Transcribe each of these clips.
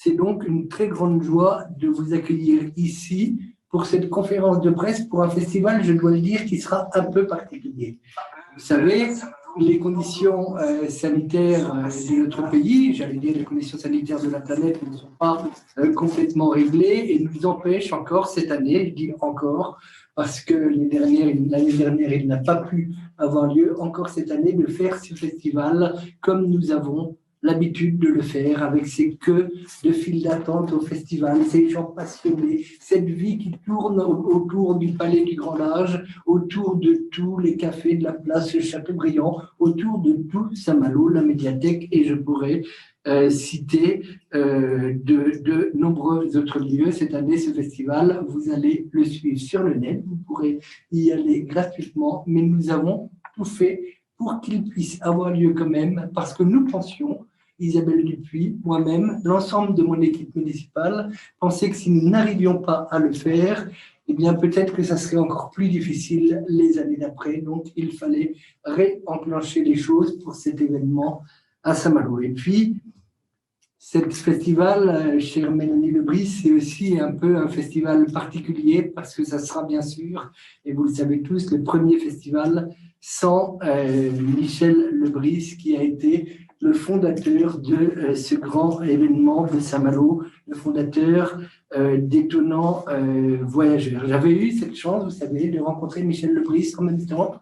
C'est donc une très grande joie de vous accueillir ici pour cette conférence de presse pour un festival, je dois le dire, qui sera un peu particulier. Vous savez, les conditions sanitaires de notre pays, j'allais dire les conditions sanitaires de la planète, ne sont pas complètement réglées et nous empêchent encore cette année, je dis encore, parce que l'année dernière, il n'a pas pu avoir lieu, encore cette année, de faire ce festival comme nous avons l'habitude de le faire, avec ces queues de files d'attente au festival, ces gens passionnés, cette vie qui tourne autour du Palais du Grand Large, autour de tous les cafés de la place Chateaubriand, autour de tout Saint-Malo, la médiathèque, et je pourrais citer de nombreux autres lieux. Cette année, ce festival, vous allez le suivre sur le net, vous pourrez y aller gratuitement, mais nous avons tout fait pour qu'il puisse avoir lieu quand même, parce que nous pensions, Isabelle Dupuis, moi-même, l'ensemble de mon équipe municipale, pensaient que si nous n'arrivions pas à le faire, eh bien peut-être que ça serait encore plus difficile les années d'après. Donc il fallait réenclencher les choses pour cet événement à Saint-Malo. Et puis, ce festival, chère Mélanie Lebris, c'est aussi un peu un festival particulier parce que ça sera bien sûr, et vous le savez tous, le premier festival sans Michel Lebris, qui a été le fondateur de ce grand événement de Saint-Malo, le fondateur d'Étonnants Voyageurs. J'avais eu cette chance, vous savez, de rencontrer Michel Lebris en même temps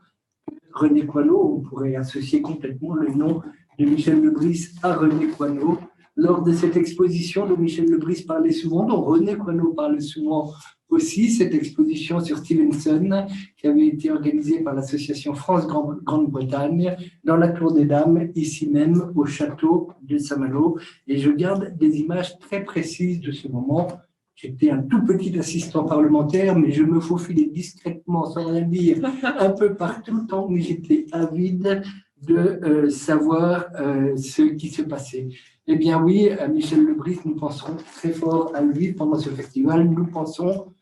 que René Coineau. On pourrait associer complètement le nom de Michel Lebris à René Coineau. Lors de cette exposition dont Michel Lebris parlait souvent, dont René Coineau parle souvent aussi, cette exposition sur Stevenson qui avait été organisée par l'association France Grande-Bretagne dans la Cour des Dames, ici même au château de Saint-Malo. Et je garde des images très précises de ce moment. J'étais un tout petit assistant parlementaire, mais je me faufilais discrètement, sans rien dire, un peu partout, tant que j'étais avide de savoir ce qui se passait. Eh bien oui, Michel Lebris, nous penserons très fort à lui pendant ce festival. Nous pensons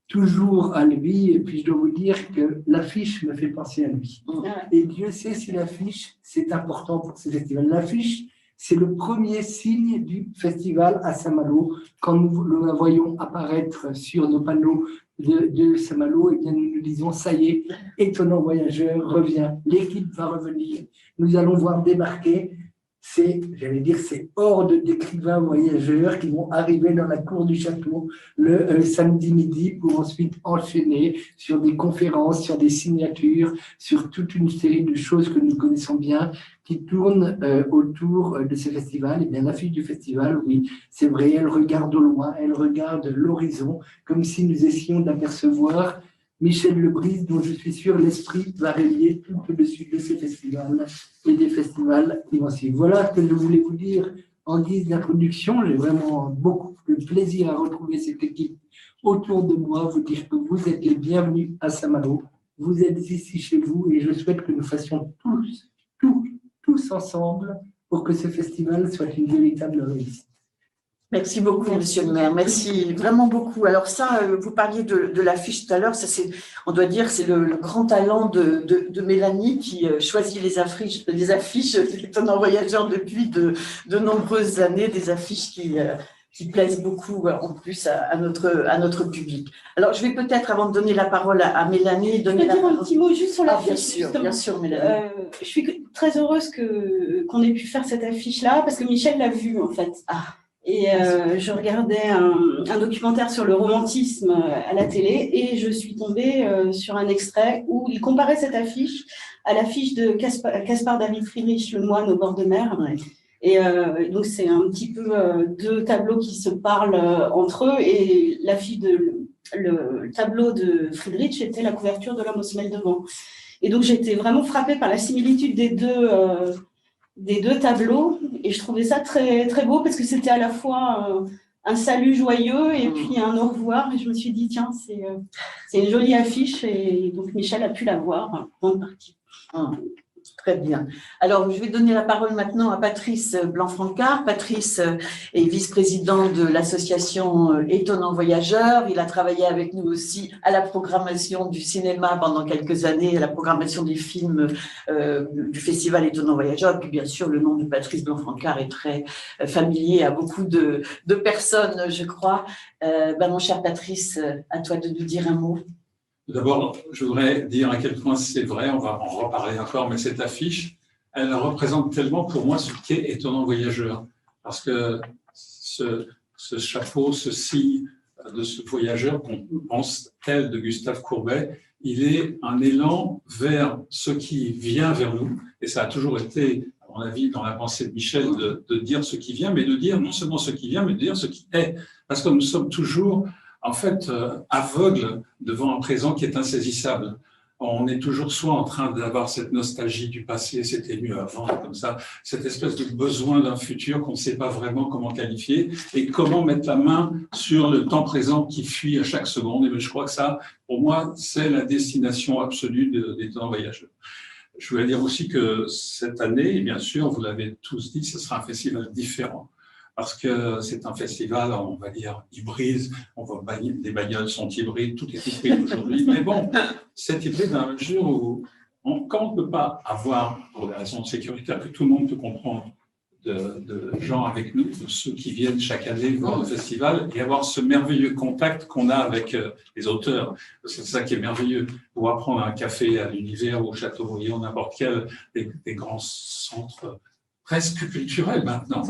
toujours à lui. Et puis je dois vous dire que l'affiche me fait penser à lui. Et Dieu sait si l'affiche, c'est important pour ce festival. L'affiche, c'est le premier signe du festival à Saint-Malo. Quand nous la voyons apparaître sur nos panneaux de Saint-Malo, eh bien nous nous disons, ça y est, Étonnant Voyageur revient. L'équipe va revenir. Nous allons voir débarquer ces hordes d'écrivains voyageurs qui vont arriver dans la cour du château le samedi midi pour ensuite enchaîner sur des conférences, sur des signatures, sur toute une série de choses que nous connaissons bien qui tournent autour de ce festival. Et bien l'affiche du festival, oui, c'est vrai, elle regarde au loin, elle regarde l'horizon, comme si nous essayions d'apercevoir Michel Lebris, dont je suis sûr l'esprit va régner tout au-dessus de ces festivals et des festivals qui vont suivre. Voilà ce que je voulais vous dire en guise d'introduction. J'ai vraiment beaucoup de plaisir à retrouver cette équipe autour de moi, vous dire que vous êtes les bienvenus à Saint-Malo. Vous êtes ici chez vous et je souhaite que nous fassions tous ensemble pour que ce festival soit une véritable réussite. Merci beaucoup, monsieur le maire. Merci vraiment beaucoup. Alors ça, vous parliez de l'affiche tout à l'heure. Ça, on doit dire, c'est le grand talent de Mélanie qui choisit les affiches d'Étonnants Voyageurs depuis de nombreuses années, des affiches qui plaisent beaucoup en plus à notre public. Alors, je vais peut-être, avant de donner la parole à Mélanie, je peux dire un petit mot juste sur l'affiche. Bien sûr, Mélanie. Je suis très heureuse qu'on ait pu faire cette affiche-là parce que Michel l'a vue, en fait. Et je regardais un documentaire sur le romantisme à la télé et je suis tombée sur un extrait où il comparait cette affiche à l'affiche de Caspar David Friedrich, Le Moine au bord de mer. Ouais. Et donc, c'est un petit peu deux tableaux qui se parlent entre eux. Et le tableau de Friedrich était la couverture de L'Homme aux semelles de vent. Et donc, j'étais vraiment frappée par la similitude des deux tableaux. Et je trouvais ça très, très beau parce que c'était à la fois un salut joyeux et puis un au revoir. Et je me suis dit, tiens, c'est une jolie affiche. Et donc, Michel a pu la voir en grande partie. Très bien. Alors, je vais donner la parole maintenant à Patrice Blanc-Francard. Patrice est vice-président de l'association Étonnant Voyageur. Il a travaillé avec nous aussi à la programmation du cinéma pendant quelques années, à la programmation des films du festival Étonnant Voyageur. Et puis, bien sûr, le nom de Patrice Blanc-Francard est très familier à beaucoup de personnes, je crois. Mon cher Patrice, à toi de nous dire un mot. D'abord, je voudrais dire à quel point c'est vrai, on va en reparler encore, mais cette affiche, elle représente tellement pour moi ce qu'est Étonnant Voyageur. Parce que ce chapeau, ce signe de ce voyageur qu'on pense tel de Gustave Courbet, il est un élan vers ce qui vient vers nous. Et ça a toujours été, à mon avis, dans la pensée de Michel, de dire ce qui vient, mais de dire non seulement ce qui vient, mais de dire ce qui est. Parce que nous sommes toujours en fait, aveugle devant un présent qui est insaisissable. On est toujours soit en train d'avoir cette nostalgie du passé, c'était mieux avant, comme ça, cette espèce de besoin d'un futur qu'on ne sait pas vraiment comment qualifier et comment mettre la main sur le temps présent qui fuit à chaque seconde. Et je crois que ça, pour moi, c'est la destination absolue d'Étonnant Voyageur. Je voulais dire aussi que cette année, et bien sûr, vous l'avez tous dit, ce sera un festival différent. Parce que c'est un festival, on va dire, hybride. Les bagnoles sont hybrides, tout est hybride aujourd'hui. Mais bon, c'est hybride dans la mesure où, quand on ne peut pas avoir, pour des raisons sécuritaires que tout le monde peut comprendre, de gens avec nous, de ceux qui viennent chaque année voir le festival, et avoir ce merveilleux contact qu'on a avec les auteurs. C'est ça qui est merveilleux. Pouvoir prendre un café à l'Univers ou au Châteaubriand, n'importe quel des grands centres presque culturel maintenant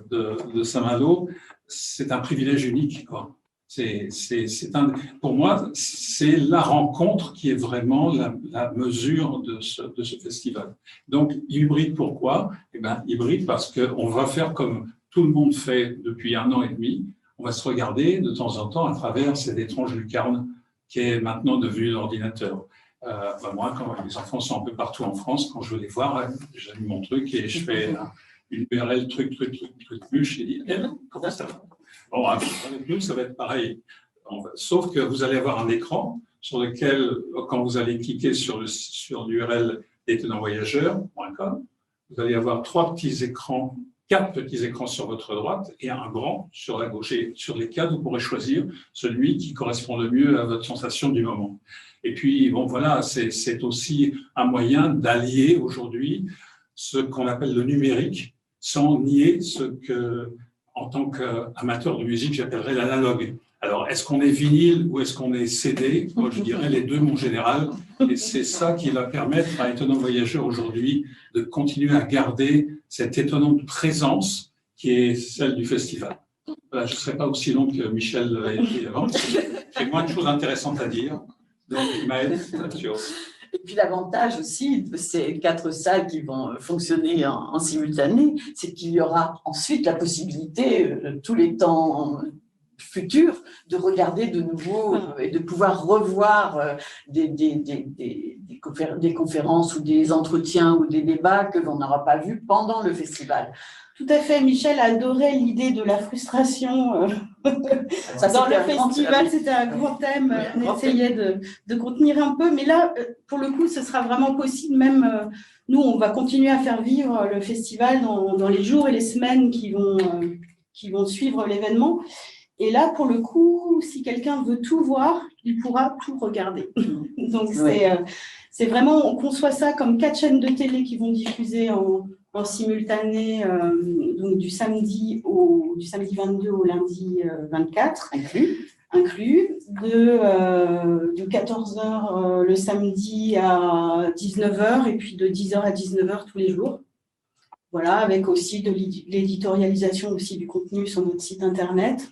de Saint-Malo, c'est un privilège unique, quoi. Pour moi, c'est la rencontre qui est vraiment la mesure de ce festival. Donc, hybride, pourquoi? Eh bien, hybride parce qu'on va faire comme tout le monde fait depuis 1 an et demi. On va se regarder de temps en temps à travers cette étrange lucarne qui est maintenant devenue l'ordinateur. Moi, quand les enfants sont un peu partout en France, quand je veux les voir, j'allume mon truc et je fais une URL truc, je dis, comment ça va? Bon, avec nous, ça va être pareil. Sauf que vous allez avoir un écran sur lequel, quand vous allez cliquer sur l'URL étonnantvoyageur.com, vous allez avoir 4 petits écrans sur votre droite et un grand sur la gauche. Et sur les 4, vous pourrez choisir celui qui correspond le mieux à votre sensation du moment. Et puis, bon, voilà, c'est aussi un moyen d'allier aujourd'hui ce qu'on appelle le numérique sans nier ce que, en tant qu'amateur de musique, j'appellerais l'analogue. Alors, est-ce qu'on est vinyle ou est-ce qu'on est CD? Moi, je dirais les deux, mon général. Et c'est ça qui va permettre à Étonnant Voyageur aujourd'hui de continuer à garder cette étonnante présence qui est celle du festival. Voilà, je ne serai pas aussi long que Michel l'a été avant. J'ai moins de choses intéressantes à dire. Donc, Maëlle, et puis l'avantage aussi de ces 4 salles qui vont fonctionner en simultané, c'est qu'il y aura ensuite la possibilité, tous les temps futurs, de regarder de nouveau et de pouvoir revoir des conférences ou des entretiens ou des débats que l'on n'aura pas vus pendant le festival. Tout à fait. Michel adorait l'idée de la frustration. Ça, dans le festival, c'était un grand thème. On essayait de contenir un peu. Mais là, pour le coup, ce sera vraiment possible. Même nous, on va continuer à faire vivre le festival dans les jours et les semaines qui vont suivre l'événement. Et là, pour le coup, si quelqu'un veut tout voir, il pourra tout regarder. Donc, c'est vraiment, on conçoit ça comme 4 chaînes de télé qui vont diffuser en simultané, donc du samedi 22 au lundi 24, inclus de 14h le samedi à 19h et puis de 10h à 19h tous les jours. Voilà, avec aussi de l'éditorialisation aussi du contenu sur notre site internet.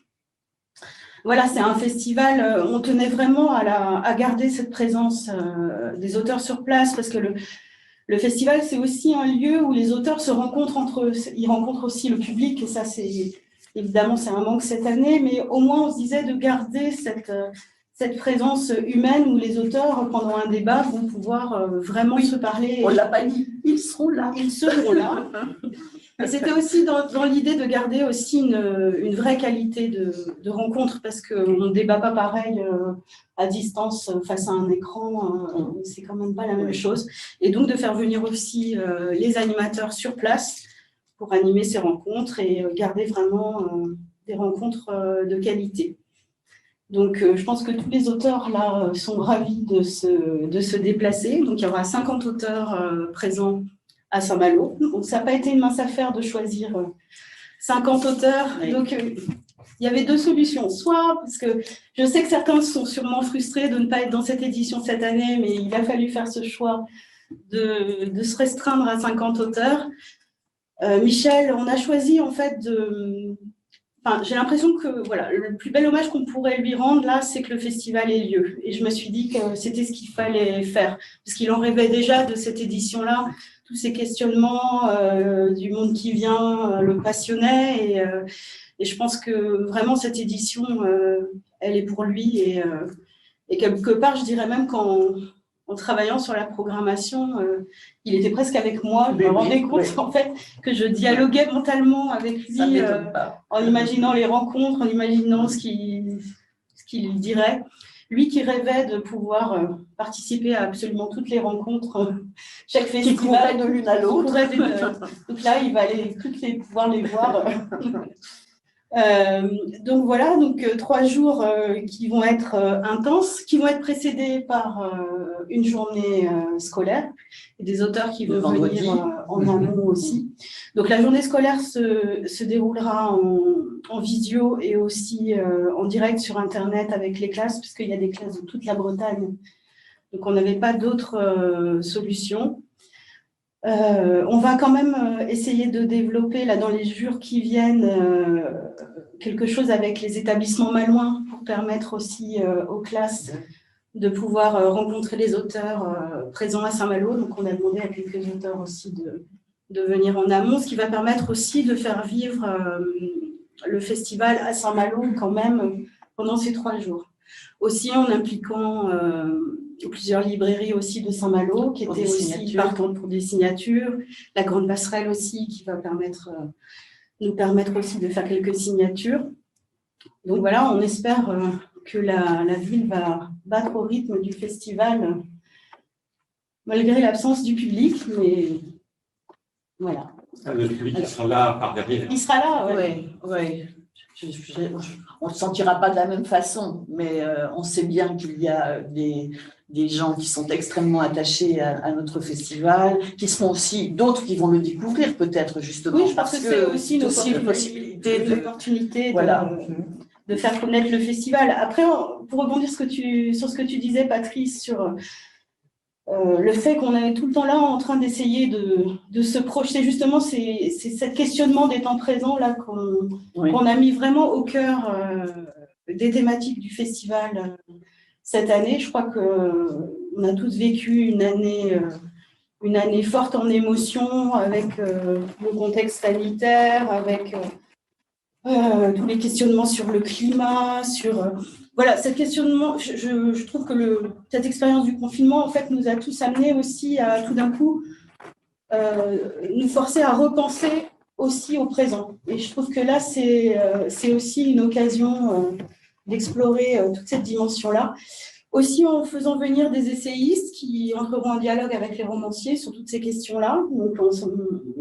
Voilà, c'est un festival, on tenait vraiment à garder cette présence des auteurs sur place parce que le festival, c'est aussi un lieu où les auteurs se rencontrent entre eux. Ils rencontrent aussi le public et ça, évidemment, c'est un manque cette année, mais au moins, on se disait de garder cette présence humaine où les auteurs, pendant un débat, vont pouvoir vraiment se parler. On ne l'a pas dit, ils seront là. Ils seront là. Et c'était aussi dans l'idée de garder aussi une vraie qualité de rencontre, parce qu'on ne débat pas pareil à distance face à un écran, c'est quand même pas la même chose. Et donc de faire venir aussi les animateurs sur place pour animer ces rencontres et garder vraiment des rencontres de qualité. Donc, je pense que tous les auteurs là sont ravis de se déplacer. Donc, il y aura 50 auteurs présents à Saint-Malo. Donc, ça n'a pas été une mince affaire de choisir 50 auteurs. Oui. Donc, il y avait deux solutions. Soit, parce que je sais que certains sont sûrement frustrés de ne pas être dans cette édition cette année, mais il a fallu faire ce choix de se restreindre à 50 auteurs. Michel, on a choisi en fait j'ai l'impression que voilà, le plus bel hommage qu'on pourrait lui rendre là, c'est que le festival ait lieu. Et je me suis dit que c'était ce qu'il fallait faire, parce qu'il en rêvait déjà de cette édition-là. Tous ces questionnements du monde qui vient le passionnaient. Et je pense que vraiment cette édition, elle est pour lui. Et quelque part, je dirais même en travaillant sur la programmation, il était presque avec moi. Je me rendais compte en fait que je dialoguais mentalement avec lui en imaginant les rencontres, en imaginant ce qu'il dirait. Lui qui rêvait de pouvoir participer à absolument toutes les rencontres, chaque festival. Qui courait de l'une à l'autre. Donc là, il va pouvoir les voir. Donc voilà, 3 jours qui vont être intenses, qui vont être précédés par une journée scolaire et des auteurs qui vont venir en amont aussi. Donc la journée scolaire se déroulera en visio et aussi en direct sur Internet avec les classes, puisqu'il y a des classes de toute la Bretagne. Donc on n'avait pas d'autres solutions. On va quand même essayer de développer là dans les jours qui viennent quelque chose avec les établissements malouins pour permettre aussi aux classes de pouvoir rencontrer les auteurs présents à Saint-Malo. Donc on a demandé à quelques auteurs aussi de venir en amont, ce qui va permettre aussi de faire vivre le festival à Saint-Malo quand même pendant ces 3 jours. Aussi en impliquant plusieurs librairies aussi de Saint-Malo qui étaient aussi partantes pour des signatures, la Grande Passerelle aussi qui va nous permettre aussi de faire quelques signatures. Donc voilà, on espère que la ville va battre au rythme du festival malgré l'absence du public, mais voilà. Le public il sera là par derrière. Il sera là, oui. Ouais. On ne le sentira pas de la même façon, mais on sait bien qu'il y a des gens qui sont extrêmement attachés à notre festival, qui seront aussi d'autres qui vont le découvrir peut-être justement. Oui, parce que c'est aussi une possibilité de faire connaître le festival. Après, pour rebondir sur ce que tu disais, Patrice, sur le fait qu'on est tout le temps là en train d'essayer de se projeter, justement, c'est ce questionnement des temps présents là qu'on a mis vraiment au cœur des thématiques du festival cette année. Je crois qu'on a tous vécu une année forte en émotions avec le contexte sanitaire, avec tous les questionnements sur le climat, voilà, ce questionnement, je trouve que cette expérience du confinement, en fait, nous a tous amenés aussi à, tout d'un coup, nous forcer à repenser aussi au présent. Et je trouve que là, c'est aussi une occasion d'explorer toute cette dimension-là. Aussi en faisant venir des essayistes qui entreront en dialogue avec les romanciers sur toutes ces questions-là. Donc,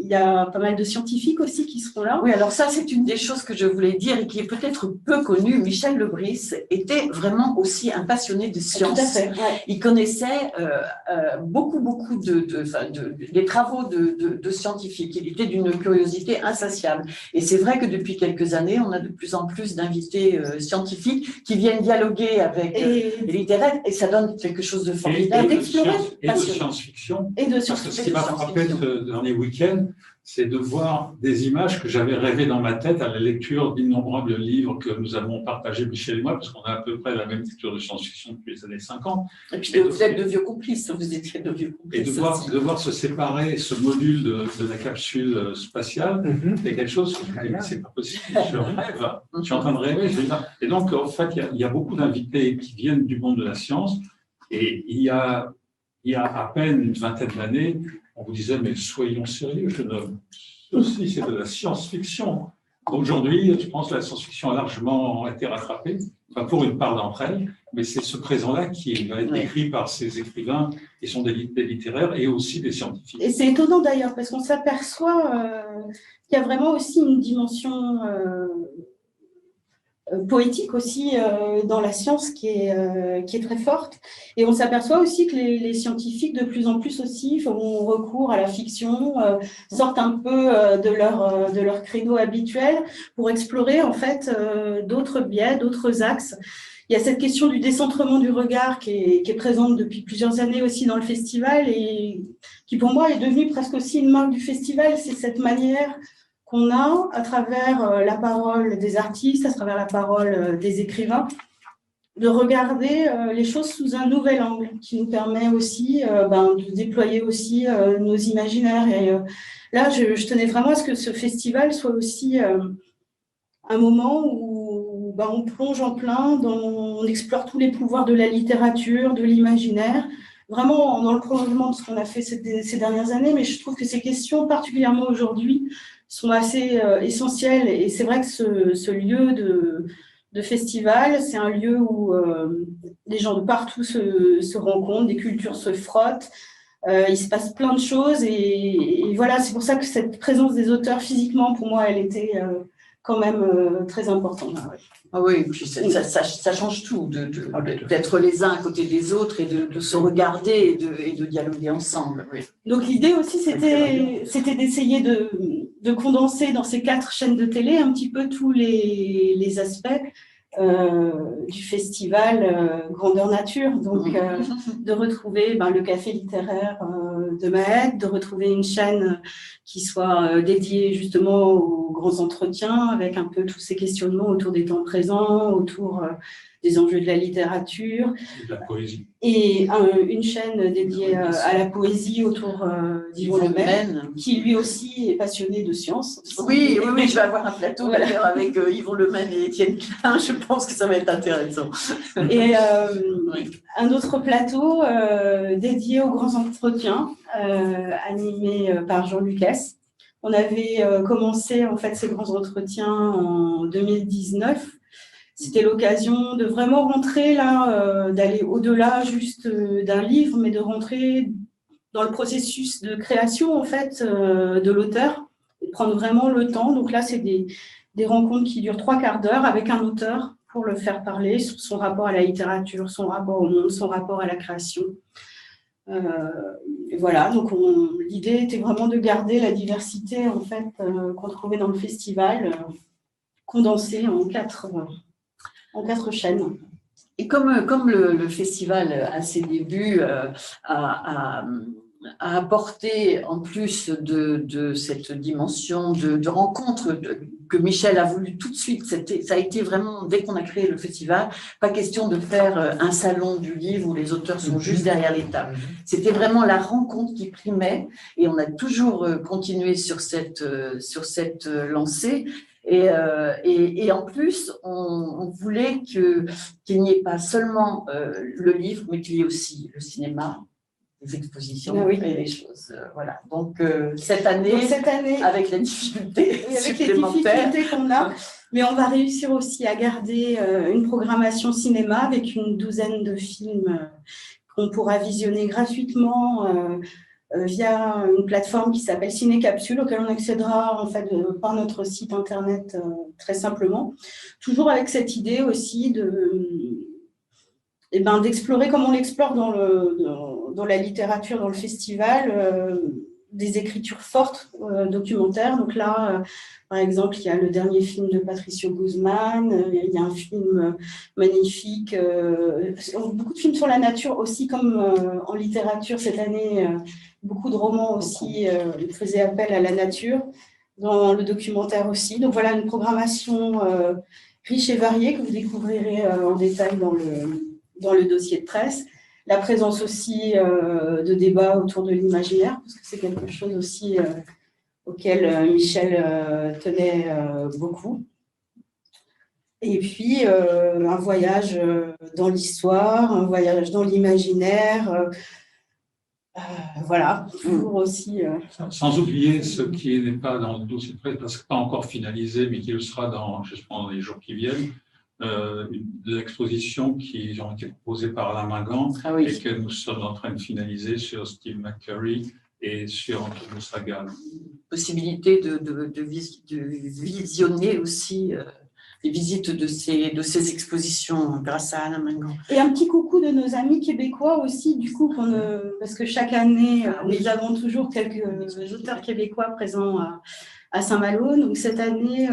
il y a pas mal de scientifiques aussi qui seront là. Oui, alors ça, c'est une des choses que je voulais dire et qui est peut-être peu connue. Michel Lebris était vraiment aussi un passionné de sciences. Tout à fait, ouais. Il connaissait beaucoup des travaux de scientifiques. Il était d'une curiosité insatiable. Et c'est vrai que depuis quelques années, on a de plus en plus d'invités scientifiques qui viennent dialoguer avec les littéraires. Et ça donne quelque chose de formidable. Et de science-fiction. Et de Parce que ce qui m'a frappé ce dernier week-end, c'est de voir des images que j'avais rêvées dans ma tête à la lecture d'innombrables livres que nous avons partagés, Michel et moi, parce qu'on a à peu près la même lecture de science-fiction depuis les années 50. Et puis vous êtes de vieux complices, vous étiez de vieux complices. Et de voir se séparer ce module de la capsule spatiale, c'est quelque chose que je me dis, mais c'est pas possible, je rêve, je suis en train de rêver. Et donc, en fait, il y a beaucoup d'invités qui viennent du monde de la science, et il y a à peine une vingtaine d'années, on vous disait, mais soyons sérieux, jeune homme, ceci c'est de la science-fiction. Aujourd'hui, je pense que la science-fiction a largement été rattrapée, enfin pour une part d'entre elles, mais c'est ce présent-là qui va être écrit par ces écrivains qui sont des littéraires et aussi des scientifiques. Et c'est étonnant d'ailleurs, parce qu'on s'aperçoit qu'il y a vraiment aussi une dimension poétique aussi dans la science qui est très forte. Et on s'aperçoit aussi que les scientifiques de plus en plus aussi font recours à la fiction, sortent un peu de leur credo habituel pour explorer en fait d'autres biais, d'autres axes. Il y a cette question du décentrement du regard qui est présente depuis plusieurs années aussi dans le festival et qui pour moi est devenue presque aussi une marque du festival. C'est cette manière qu'on a à travers la parole des artistes, à travers la parole des écrivains, de regarder les choses sous un nouvel angle qui nous permet aussi de déployer aussi nos imaginaires. Et là, je tenais vraiment à ce que ce festival soit aussi un moment où on plonge en plein, on explore tous les pouvoirs de la littérature, de l'imaginaire, vraiment dans le prolongement de ce qu'on a fait ces dernières années, mais je trouve que ces questions, particulièrement aujourd'hui, sont assez essentielles. Et c'est vrai que ce lieu de festival, c'est un lieu où les gens de partout se rencontrent, des cultures se frottent, il se passe plein de choses. Et voilà, c'est pour ça que cette présence des auteurs physiquement, pour moi, elle était quand même très importante. Ah oui, puis ça change tout, d'être les uns à côté des autres et de se regarder et de dialoguer ensemble. Oui. Donc l'idée aussi, c'était d'essayer de condenser dans ces 4 chaînes de télé un petit peu tous les aspects du festival Grandeur Nature. Donc de retrouver le café littéraire de Maët, de retrouver une chaîne qui soit dédiée justement aux grands entretiens avec un peu tous ces questionnements autour des temps présents, autour des enjeux de la littérature. Et de la poésie. Et une chaîne dédiée à la poésie autour d'Yvon Lemaine, qui lui aussi est passionné de sciences. Oui, je vais avoir un plateau d'ailleurs avec Yvon Lemaine et Étienne Klein, je pense que ça va être intéressant. Et un autre plateau dédié aux grands entretiens, animé par Jean Lucas. On avait commencé en fait ces grands entretiens en 2019. C'était l'occasion de vraiment rentrer là, d'aller au-delà juste d'un livre, mais de rentrer dans le processus de création en fait de l'auteur, et de prendre vraiment le temps. Donc là, c'est des rencontres qui durent 3/4 d'heure avec un auteur pour le faire parler sur son rapport à la littérature, son rapport au monde, son rapport à la création. Voilà, donc l'idée était vraiment de garder la diversité en fait qu'on trouvait dans le festival, condensée en 4 chaînes. Et comme le festival à ses débuts a apporté en plus de cette dimension de rencontre que Michel a voulu tout de suite, ça a été vraiment, dès qu'on a créé le festival, pas question de faire un salon du livre où les auteurs sont juste derrière les tables. C'était vraiment la rencontre qui primait et on a toujours continué sur cette lancée. Et en plus, on voulait qu'il n'y ait pas seulement le livre, mais qu'il y ait aussi le cinéma, les expositions et les choses. Voilà. Donc, cette année, avec les difficultés qu'on a, mais on va réussir aussi à garder une programmation cinéma avec une 12aine de films qu'on pourra visionner gratuitement via une plateforme qui s'appelle Ciné Capsule, auquel on accédera en fait par notre site internet très simplement. Toujours avec cette idée aussi d'explorer comme on l'explore dans la littérature, dans le festival, des écritures fortes documentaires. Donc là, par exemple, il y a le dernier film de Patricio Guzman, il y a un film magnifique, beaucoup de films sur la nature aussi, comme en littérature cette année. beaucoup de romans aussi. Il faisait appel à la nature, dans le documentaire aussi. Donc voilà, une programmation riche et variée que vous découvrirez en détail dans le dossier de presse. La présence aussi de débats autour de l'imaginaire, parce que c'est quelque chose aussi auquel Michel tenait beaucoup. Et puis, un voyage dans l'histoire, un voyage dans l'imaginaire. Voilà, toujours aussi. Sans oublier ce qui n'est pas dans le dossier de presse, parce que pas encore finalisé, mais qui le sera dans les jours qui viennent, des expositions qui ont été proposées par Alain Mingan et que nous sommes en train de finaliser sur Steve McCurry et sur Antonio Sagal. Possibilité de visionner aussi les visites de ces expositions grâce à Alain Mingan. Et un petit coucou de nos amis québécois aussi, du coup, parce que chaque année, nous avons toujours quelques auteurs québécois présents à Saint-Malo. Donc cette année,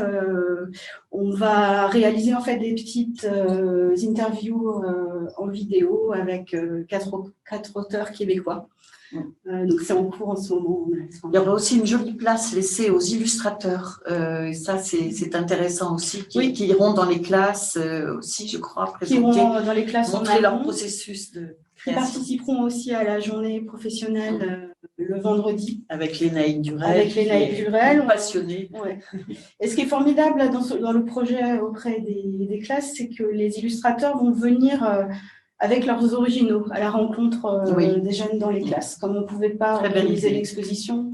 on va réaliser en fait des petites interviews en vidéo avec quatre auteurs québécois. Donc c'est en cours en ce moment. Il y aura aussi une jolie place laissée aux illustrateurs. Et ça, c'est intéressant aussi, qui iront dans les classes aussi, je crois, présenter, qui iront dans les classes montrer leur processus de création. Qui participeront aussi à la journée professionnelle le vendredi. Avec Lénaïque Durel. Avec Lénaïque Durel. Passionnée. Ouais. Et ce qui est formidable là, dans le projet auprès des classes, c'est que les illustrateurs vont venir avec leurs originaux à la rencontre des jeunes dans les classes. Comme on ne pouvait pas organiser l'exposition,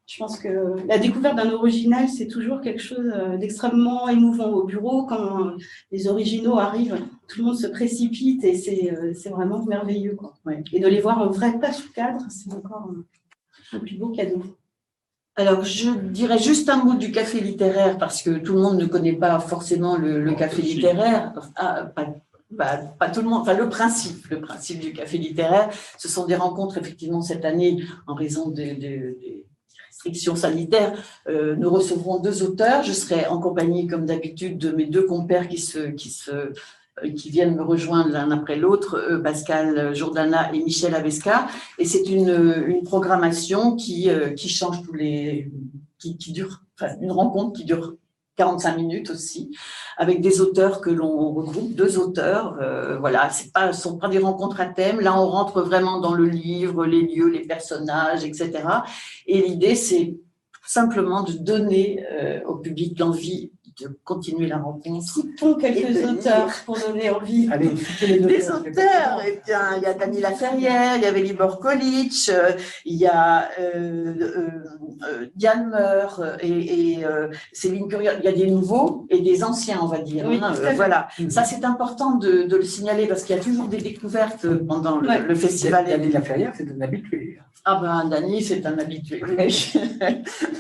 je pense que la découverte d'un original, c'est toujours quelque chose d'extrêmement émouvant au bureau. Quand les originaux arrivent, tout le monde se précipite et c'est vraiment merveilleux, quoi. Ouais. Et de les voir en vrai pas sous cadre, c'est encore un plus beau cadeau. Alors, je dirais juste un mot du café littéraire, parce que tout le monde ne connaît pas forcément le café littéraire. Pas tout le monde, enfin le principe du café littéraire, ce sont des rencontres effectivement cette année en raison des restrictions sanitaires. Nous recevrons 2 auteurs. Je serai en compagnie comme d'habitude de mes 2 compères qui viennent me rejoindre l'un après l'autre, Pascal Jourdana et Michel Avesca. Et c'est une programmation qui change qui dure, enfin une rencontre qui dure 45 minutes aussi, avec des auteurs que l'on regroupe, 2 auteurs. Voilà, ce ne sont pas des rencontres à thème. Là, on rentre vraiment dans le livre, les lieux, les personnages, etc. Et l'idée, c'est simplement de donner au public l'envie de continuer la rencontre. Citons quelques auteurs pour donner envie. Allez, les auteurs, eh bien, il y a Dany Laferrière, il y a Velibor Kolic, il y a Diane Meur et Céline Curiel. Il y a des nouveaux et des anciens, on va dire. Oui, voilà. Ça, c'est important de le signaler parce qu'il y a toujours des découvertes pendant le festival. Dany Laferrière, c'est un habitué. Ah ben, Dany, c'est un habitué.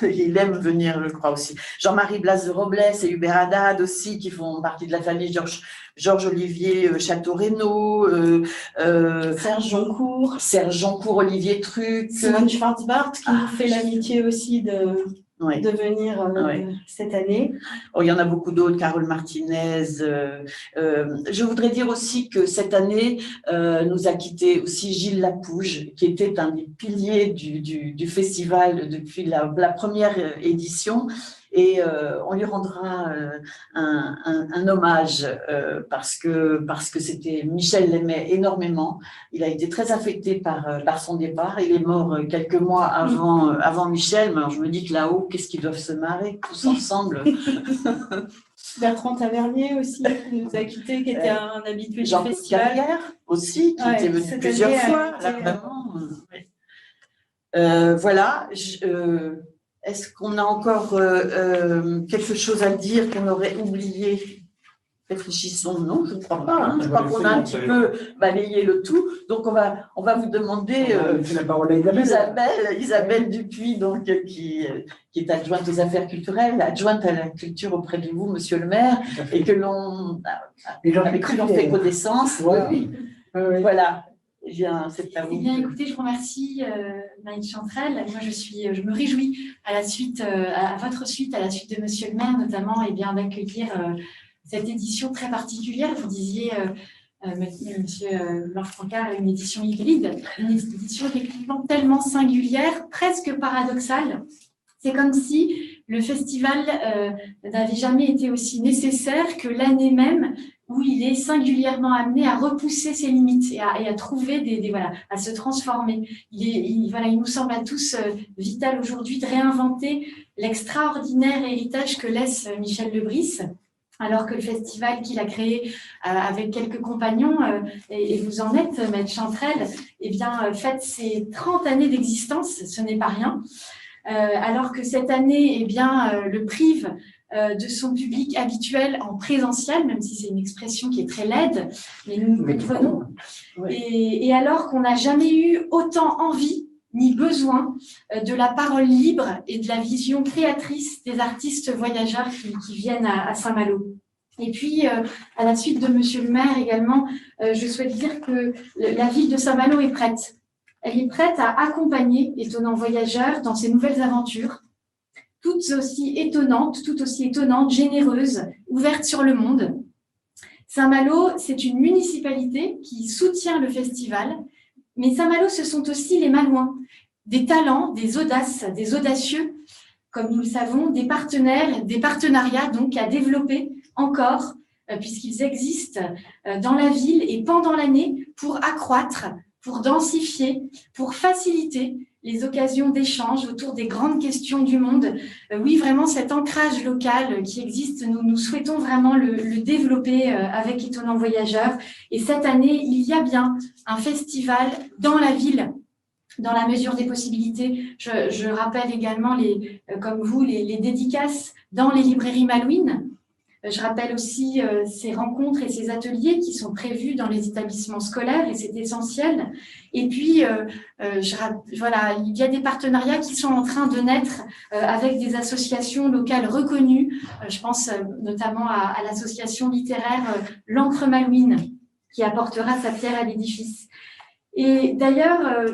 Il aime venir, je crois aussi. Jean-Marie Blas de Robles et Hubert Haddad aussi, qui font partie de la famille Georges-Olivier Château-Renaud, Serge Joncourt, Olivier Truc. Simone Schwarzbart, qui nous fait l'amitié aussi de venir cette année. Oh, il y en a beaucoup d'autres, Carole Martinez. Je voudrais dire aussi que cette année, nous a quitté aussi Gilles Lapouge, qui était un des piliers du festival depuis la première édition. Et on lui rendra un hommage parce que c'était Michel l'aimait énormément. Il a été très affecté par son départ. Il est mort quelques mois avant Michel. Mais alors je me dis que là-haut, qu'est-ce qu'ils doivent se marrer tous ensemble. Bertrand Tavernier aussi, qui nous a quittés, qui était un habitué du festival. Carrière aussi, qui était venu plusieurs fois. Là, vraiment. Voilà. Est-ce qu'on a encore quelque chose à dire qu'on aurait oublié? Réfléchissons, non, je ne crois pas. Hein. Je crois qu'on a un petit peu balayé le tout. Donc, on va vous demander la parole à Isabelle Dupuis, donc, qui est adjointe aux affaires culturelles, adjointe à la culture auprès de vous, monsieur le maire, et que avec qui l'on fait connaissance. Voilà. Oui. Voilà. Eh bien, c'est à vous. Eh bien, écoutez, je vous remercie, Maïd Chantrel. Moi, je me réjouis à votre suite, à la suite de Monsieur le maire, notamment, et bien d'accueillir cette édition très particulière. Vous disiez Monsieur Blanche Francard, une édition hybride, une édition effectivement tellement singulière, presque paradoxale. C'est comme si le festival n'avait jamais été aussi nécessaire que l'année même où il est singulièrement amené à repousser ses limites et à trouver voilà, à se transformer. Il nous semble à tous vital aujourd'hui de réinventer l'extraordinaire héritage que laisse Michel Lebris, alors que le festival qu'il a créé avec quelques compagnons, et vous en êtes, Maître Chantrel, eh bien, fête ses 30 années d'existence, ce n'est pas rien. Alors que cette année, eh bien, le prive de son public habituel en présentiel, même si c'est une expression qui est très laide, mais nous nous comprenons. Et alors qu'on n'a jamais eu autant envie ni besoin de la parole libre et de la vision créatrice des artistes voyageurs qui viennent à Saint-Malo. Et puis, à la suite de Monsieur le maire également, je souhaite dire que la ville de Saint-Malo est prête. Elle est prête à accompagner Étonnant Voyageur dans ses nouvelles aventures, toutes aussi étonnantes, généreuses, ouvertes sur le monde. Saint-Malo, c'est une municipalité qui soutient le festival, mais Saint-Malo, ce sont aussi les Malouins, des talents, des audaces, des audacieux, comme nous le savons, des partenaires, des partenariats donc à développer encore, puisqu'ils existent dans la ville et pendant l'année pour accroître, pour densifier, pour faciliter les occasions d'échange autour des grandes questions du monde. Oui, vraiment, cet ancrage local qui existe, nous souhaitons vraiment le développer avec Étonnant Voyageur. Et cette année, il y a bien un festival dans la ville, dans la mesure des possibilités. Je rappelle également, comme vous, les dédicaces dans les librairies malouines. Je rappelle aussi ces rencontres et ces ateliers qui sont prévus dans les établissements scolaires et c'est essentiel. Et puis, voilà, il y a des partenariats qui sont en train de naître avec des associations locales reconnues. Je pense notamment à l'association littéraire L'Ancre Malouine qui apportera sa pierre à l'édifice. Et d'ailleurs,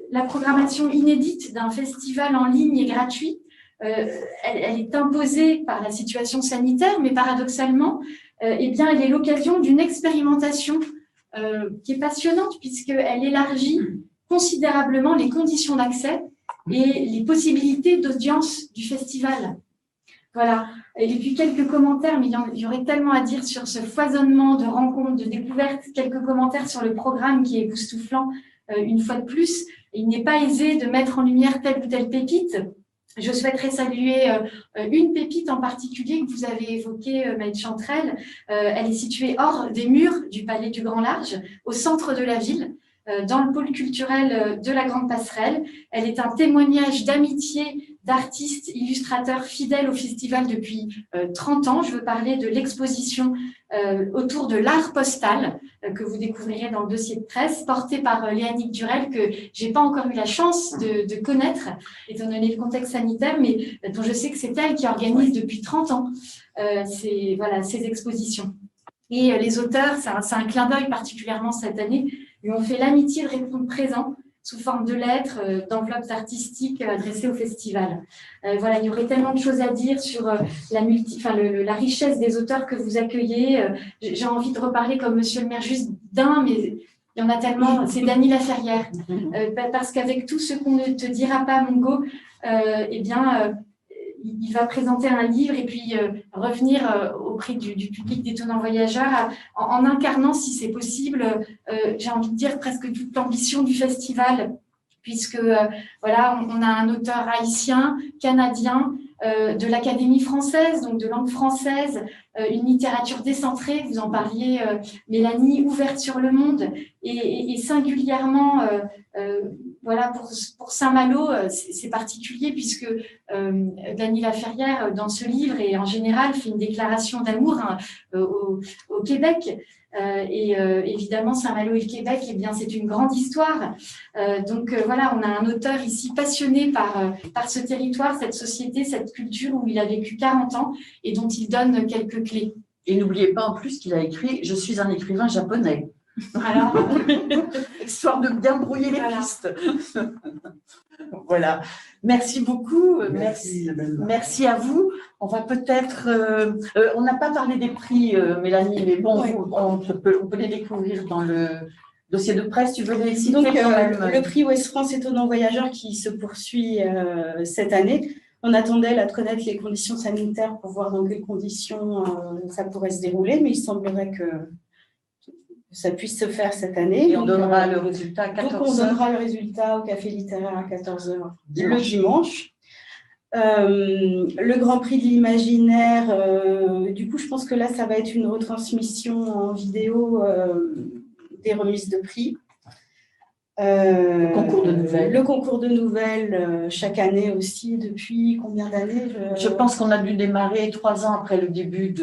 la programmation inédite d'un festival en ligne et gratuit, elle est imposée par la situation sanitaire, mais paradoxalement, eh bien, elle est l'occasion d'une expérimentation qui est passionnante puisqu'elle élargit considérablement les conditions d'accès et les possibilités d'audience du festival. Voilà. Et puis quelques commentaires, mais il y aurait tellement à dire sur ce foisonnement de rencontres, de découvertes, quelques commentaires sur le programme qui est époustouflant une fois de plus. Il n'est pas aisé de mettre en lumière telle ou telle pépite. Je souhaiterais saluer une pépite en particulier que vous avez évoquée, Maître Chantrel. Elle est située hors des murs du Palais du Grand Large, au centre de la ville, dans le pôle culturel de la Grande Passerelle. Elle est un témoignage d'amitié d'artistes, illustrateurs fidèles au festival depuis 30 ans. Je veux parler de l'exposition autour de l'art postal que vous découvrirez dans le dossier de presse, porté par Léanique Durel, que j'ai pas encore eu la chance de connaître, étant donné le contexte sanitaire, mais dont je sais que c'est elle qui organise depuis 30 ans ces expositions. Et les auteurs, c'est un clin d'œil particulièrement cette année, lui ont fait l'amitié de répondre présent sous forme de lettres, d'enveloppes artistiques adressées au festival. Voilà, il y aurait tellement de choses à dire sur la richesse des auteurs que vous accueillez. J'ai envie de reparler comme Monsieur le maire juste d'un, mais il y en a tellement. C'est Dany Laferrière, parce qu'avec tout ce qu'on ne te dira pas, Mongo, il va présenter un livre et puis revenir auprès du public d'Étonnant Voyageur en incarnant, si c'est possible, j'ai envie de dire presque toute l'ambition du festival, puisque voilà, on a un auteur haïtien, canadien, de l'Académie française, donc de langue française, une littérature décentrée, vous en parliez, Mélanie, ouverte sur le monde, et singulièrement, voilà, pour Saint-Malo, c'est particulier puisque Dany Laferrière, dans ce livre et en général, fait une déclaration d'amour au Québec. Évidemment, Saint-Malo et le Québec, eh bien, c'est une grande histoire. Donc voilà, on a un auteur ici passionné par ce territoire, cette société, cette culture où il a vécu 40 ans et dont il donne quelques clés. Et n'oubliez pas en plus qu'il a écrit « Je suis un écrivain japonais ». Alors, Histoire de bien brouiller les Voilà. pistes. Voilà. Merci beaucoup. Merci, Isabelle. Merci à vous. On va peut-être. On n'a pas parlé des prix, Mélanie, mais bon, Ouais. on peut les découvrir dans le dossier de presse. Tu veux les citer Donc, quand même? le prix Ouest France étonnant voyageur qui se poursuit cette année. On attendait là de connaître les conditions sanitaires pour voir dans quelles conditions ça pourrait se dérouler, mais il semblerait que ça puisse se faire cette année. Et on Donc, donnera le résultat à donc, 14 on heures. donnera le résultat au Café littéraire à 14h le Dimanche. dimanche. Le Grand Prix de l'imaginaire, du coup, je pense que là, ça va être une retransmission en vidéo des remises de prix. Le concours de nouvelles. Le concours de nouvelles, chaque année aussi, depuis combien d'années Je pense qu'on a dû démarrer 3 ans après le début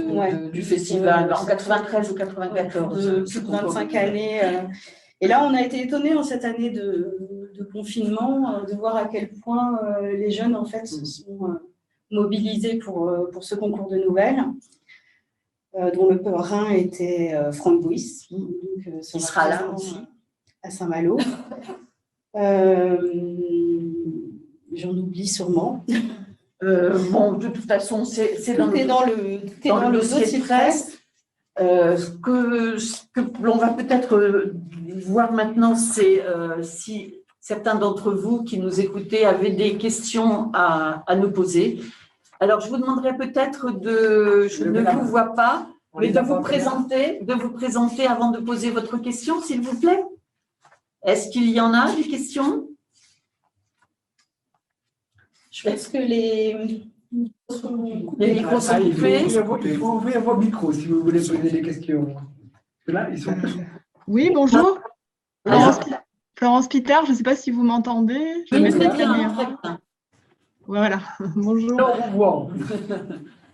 du festival, en 93 ou 94. Plus de 25 années. Et là, on a été étonnés en cette année de confinement de voir à quel point les jeunes, en fait, se sont mobilisés pour ce concours de nouvelles, dont le parrain était Franck Bouys. Donc, Il sera là aussi. À Saint-Malo. J'en oublie sûrement. Bon, de toute façon, c'est Tout est dans le dossier de presse. Ce que l'on va peut-être voir maintenant, c'est si certains d'entre vous qui nous écoutez avaient des questions à nous poser. Alors, je vous demanderais peut-être je ne vous vois pas, mais de vous présenter avant de poser votre question, s'il vous plaît. Est-ce qu'il y en a des questions? Est-ce que les micros sont coupés? Il faut ouvrir vos micros si vous voulez poser des questions. Là, ils sont. Oui, bonjour. Alors, Florence Peter, je ne sais pas si vous m'entendez. Je oui, vais très mettre la bien, lumière. très bien. Voilà, bonjour. On vous voit.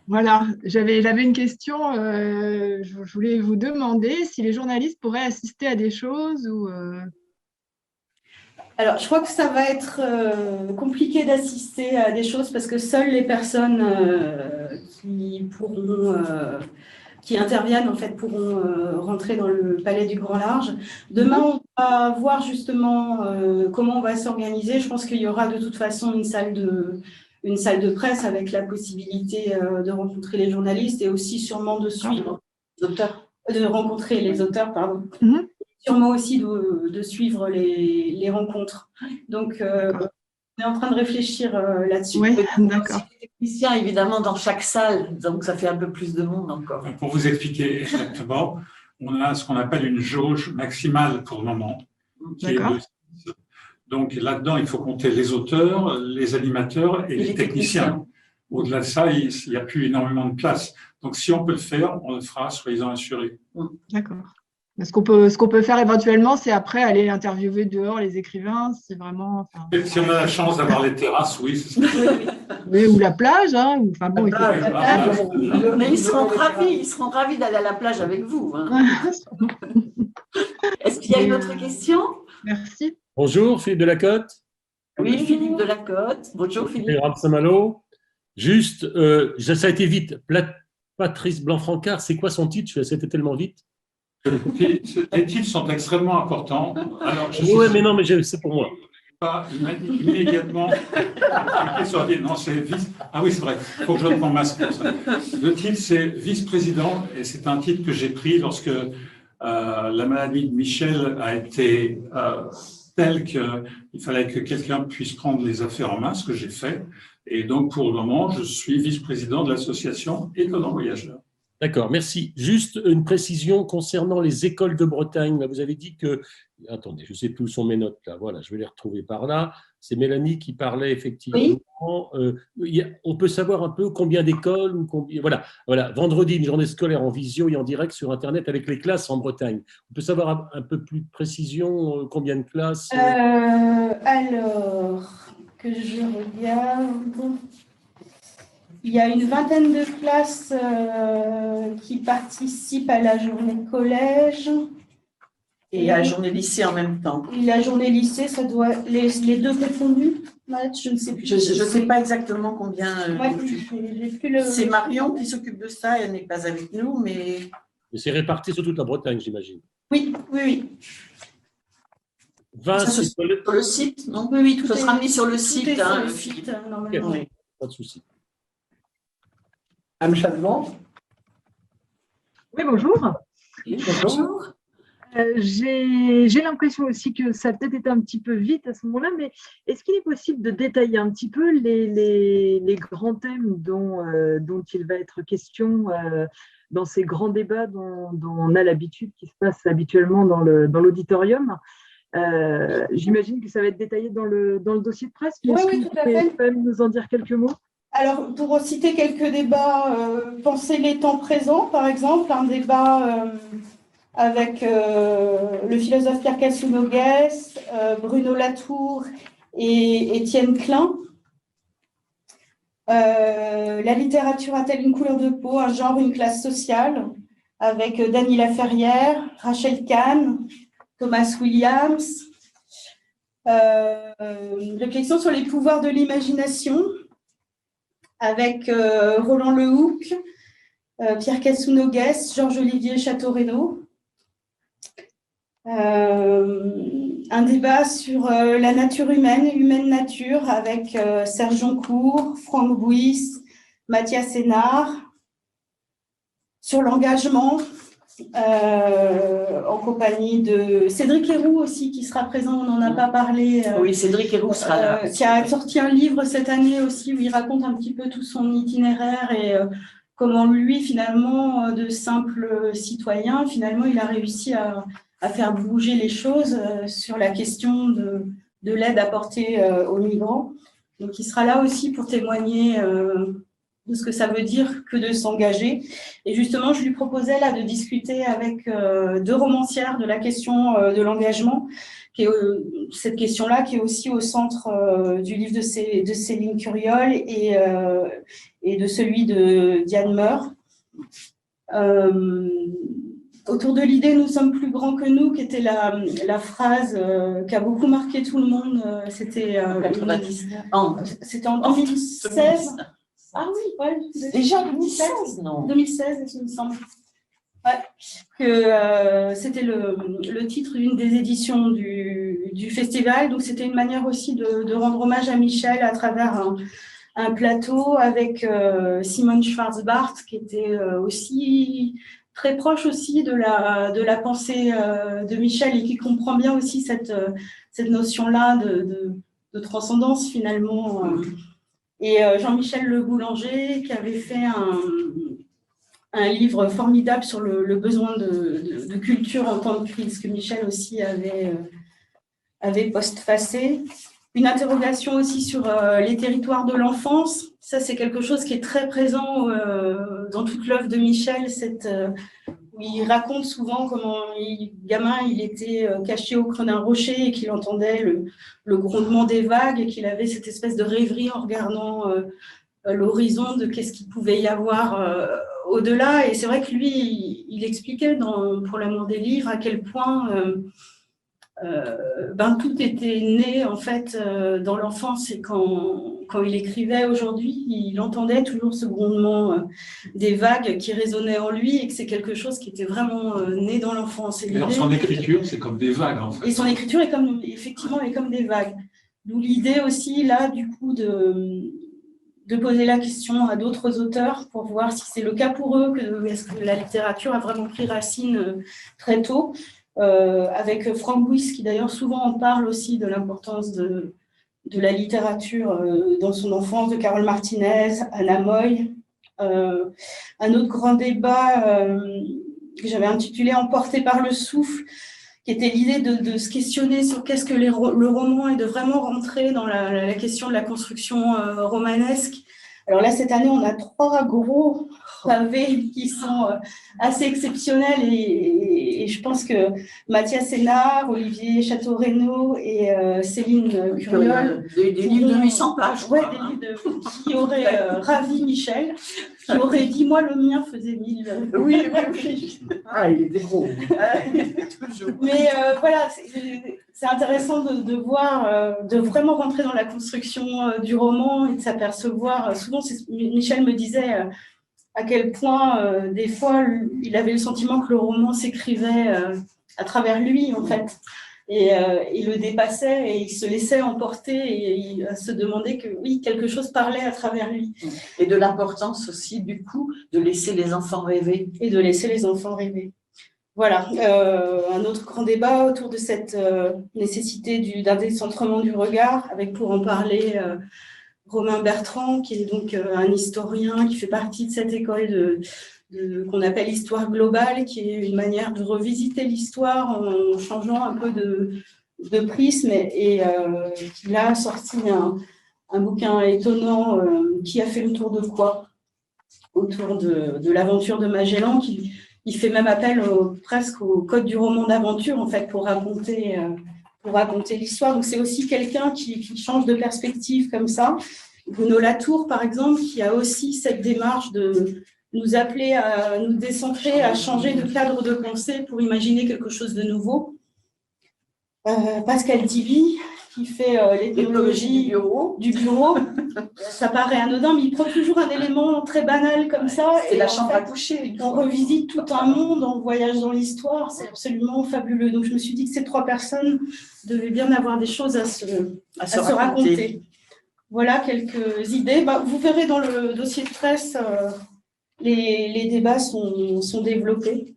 Voilà, j'avais une question. Je voulais vous demander si les journalistes pourraient assister à des choses ou. Alors, je crois que ça va être compliqué d'assister à des choses parce que seules les personnes qui interviennent en fait pourront rentrer dans le Palais du Grand Large. Demain, on va voir justement comment on va s'organiser. Je pense qu'il y aura de toute façon une salle de presse avec la possibilité de rencontrer les journalistes et aussi sûrement de suivre de rencontrer les auteurs, pardon. Mhm. Sûrement aussi de suivre les rencontres. Donc, on est en train de réfléchir là-dessus. Oui, On a d'accord. aussi des techniciens, évidemment, dans chaque salle, donc ça fait un peu plus de monde encore. Pour vous expliquer exactement, on a ce qu'on appelle une jauge maximale pour le moment, qui est D'accord. de 6. Donc là-dedans, il faut compter les auteurs, les animateurs et les techniciens. Au-delà de ça, il n'y a plus énormément de place. Donc si on peut le faire, on le fera, soyez-en assurés. D'accord. Ce qu'on peut faire éventuellement, c'est après aller interviewer dehors les écrivains, si vraiment. Enfin, Et si on a la chance d'avoir les terrasses, oui, c'est ça. ou la plage, hein. Enfin bon, il faut. Mais ils seront ravis d'aller à la plage avec vous. Hein. Est-ce qu'il y a une autre question? Merci. Bonjour, Philippe Delacote. Oui, Philippe Delacote. Bonjour Philippe. Raph Saint-Malo. Juste, ça a été vite. Patrice Blanc-Francard, c'est quoi son titre? C'était tellement vite. Les titres sont extrêmement importants. Alors, Oui, mais non, mais c'est pour moi. Pas immédiatement. Non, c'est vice. Ah oui, c'est vrai. Il faut que je reprenne mon masque pour ça. Le titre, c'est vice-président, et c'est un titre que j'ai pris lorsque la maladie de Michel a été telle qu'il fallait que quelqu'un puisse prendre les affaires en main, ce que j'ai fait. Et donc, pour le moment, je suis vice-président de l'association Étonnant Voyageur. D'accord, merci. Juste une précision concernant les écoles de Bretagne. Là, vous avez dit que… Attendez, je ne sais plus où sont mes notes là. Voilà, je vais les retrouver par là. C'est Mélanie qui parlait effectivement. Oui. On peut savoir un peu combien d'écoles ou combien… Voilà, vendredi, une journée scolaire en visio et en direct sur Internet avec les classes en Bretagne. On peut savoir un peu plus de précision combien de classes Alors, que je regarde… Il y a une vingtaine de classes qui participent à la journée collège. Et à la journée lycée en même temps. Et la journée lycée, ça doit… Les deux confondus, je ne sais plus. Je ne sais pas exactement combien. Ouais, j'ai plus le… C'est Marion qui s'occupe de ça, elle n'est pas avec nous, mais… Et c'est réparti sur toute la Bretagne, j'imagine. Oui, oui, oui. 20, Ça, c'est sur le site, non? Oui, oui, tout Tout sera est- mis sur le Tout site. est sur hein, le Philippe. site, normalement. Ok, pas de souci. Anne Chadevant. Oui, bonjour. Bonjour. J'ai l'impression aussi que ça a peut-être été un petit peu vite à ce moment-là, mais est-ce qu'il est possible de détailler un petit peu les grands thèmes dont il va être question dans ces grands débats dont on a l'habitude, qui se passent habituellement dans l'auditorium? J'imagine que ça va être détaillé dans le dossier de presse, mais Oui, est-ce oui, que vous tout à pouvez fait. quand même nous en dire quelques mots? Alors, pour citer quelques débats, Penser les temps présents, par exemple, un débat avec le philosophe Pierre Cassounogès, Bruno Latour et Étienne Klein. La littérature a-t-elle une couleur de peau, un genre, une classe sociale, avec Dany Laferrière, Rachel Kahn, Thomas Williams. Réflexion sur les pouvoirs de l'imagination, avec Roland Lehoucq, Pierre Cassounogès, Georges-Olivier Château-Renaud. Un débat sur la nature humaine, humaine nature, avec Serge Joncourt, Franck Bouys, Mathias Sénard. Sur l'engagement, en compagnie de Cédric Héroux aussi, qui sera présent, on n'en a pas parlé. Oui, Cédric Héroux sera là. Qui a sorti un livre cette année aussi où il raconte un petit peu tout son itinéraire et comment lui, finalement, de simple citoyen, finalement, il a réussi à faire bouger les choses sur la question de l'aide apportée aux migrants. Donc, il sera là aussi pour témoigner de ce que ça veut dire que de s'engager. Et justement, je lui proposais là de discuter avec deux romancières de la question de l'engagement, qui est cette question-là qui est aussi au centre du livre de Céline Curiol et de celui de Diane Meur. Autour de l'idée « Nous sommes plus grands que nous », qui était la phrase qui a beaucoup marqué tout le monde. C'était c'était en 2016. Ah oui, ouais. Déjà 2016, non? 2016, il me semble. Ouais. Que c'était le titre d'une des éditions du festival. Donc, c'était une manière aussi de rendre hommage à Michel à travers un plateau avec Simone Schwarzbart, qui était aussi très proche aussi de la pensée de Michel et qui comprend bien aussi cette notion-là de transcendance, finalement. Et Jean-Michel Le Boulanger, qui avait fait un livre formidable sur le besoin de culture en temps de crise, que Michel aussi avait postfacé. Une interrogation aussi sur les territoires de l'enfance. Ça, c'est quelque chose qui est très présent dans toute l'œuvre de Michel, où il raconte souvent comment, gamin, il était caché au creux d'un rocher et qu'il entendait le grondement des vagues et qu'il avait cette espèce de rêverie en regardant l'horizon de qu'est-ce qu'il pouvait y avoir au-delà. Et c'est vrai que lui, il expliquait pour l'amour des livres à quel point tout était né en fait dans l'enfance, et quand il écrivait aujourd'hui, il entendait toujours ce grondement des vagues qui résonnaient en lui, et que c'est quelque chose qui était vraiment né dans l'enfance. Et alors, son écriture, c'est comme des vagues, en fait. Et son écriture est effectivement comme des vagues. D'où l'idée aussi là du coup de poser la question à d'autres auteurs pour voir si c'est le cas pour eux, est-ce que la littérature a vraiment pris racine très tôt. Avec Franck Bouys, qui d'ailleurs souvent en parle aussi de l'importance de la littérature dans son enfance, de Carole Martinez, Anna Moy. Un autre grand débat que j'avais intitulé « Emporté par le souffle », qui était l'idée de se questionner sur qu'est-ce que le roman, et de vraiment rentrer dans la question de la construction romanesque. Alors là, cette année, on a 3 gros pavés qui sont assez exceptionnels, et je pense que Mathias Sénard, Olivier Château-Renaud et Céline Curiol, des livres de 800 pages. Ouais, des livres qui auraient ravi Michel, qui aurait dit « Moi, le mien faisait 1000. » Oui. Ah, il était gros. Mais voilà, c'est intéressant de voir, de vraiment rentrer dans la construction du roman et de s'apercevoir. Souvent, Michel me disait, à quel point, des fois, il avait le sentiment que le roman s'écrivait à travers lui, en fait. Et il le dépassait et il se laissait emporter et il se demandait que, oui, quelque chose parlait à travers lui. Et de l'importance aussi, du coup, de laisser les enfants rêver. Et de laisser les enfants rêver. Voilà, un autre grand débat autour de cette nécessité d'un décentrement du regard, avec pour en parler Romain Bertrand, qui est donc un historien qui fait partie de cette école qu'on appelle histoire globale, qui est une manière de revisiter l'histoire en changeant un peu de prisme et qui a sorti un bouquin étonnant qui a fait le tour de quoi? Autour de l'aventure de Magellan, il fait même appel presque au code du roman d'aventure, en fait, pour raconter l'histoire. Donc, c'est aussi quelqu'un qui change de perspective comme ça. Bruno Latour, par exemple, qui a aussi cette démarche de nous appeler à nous décentrer, à changer de cadre de pensée pour imaginer quelque chose de nouveau. Pascal Diby, qui fait l'éthnologie du bureau. Ça paraît anodin, mais il prend toujours un élément très banal comme ça. Et la chambre à coucher. On revisite tout un monde, on voyage dans l'histoire, c'est absolument fabuleux. Donc je me suis dit que ces 3 personnes devaient bien avoir des choses à se raconter. Voilà quelques idées. Vous verrez dans le dossier de presse, les débats sont développés.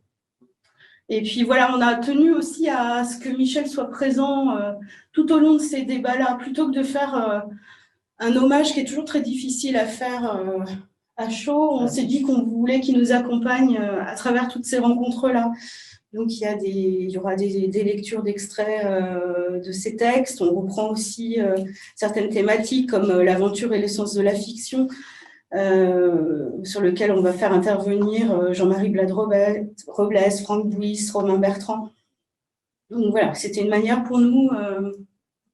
Et puis voilà, on a tenu aussi à ce que Michel soit présent tout au long de ces débats-là, plutôt que de faire un hommage qui est toujours très difficile à faire à chaud. On s'est dit qu'on voulait qu'il nous accompagne à travers toutes ces rencontres-là. Donc il y aura des lectures d'extraits de ces textes. On reprend aussi certaines thématiques comme l'aventure et l'essence de la fiction, sur lequel on va faire intervenir Jean-Marie Blade-Robles, Franck Bouys, Romain Bertrand. Donc voilà, c'était une manière pour nous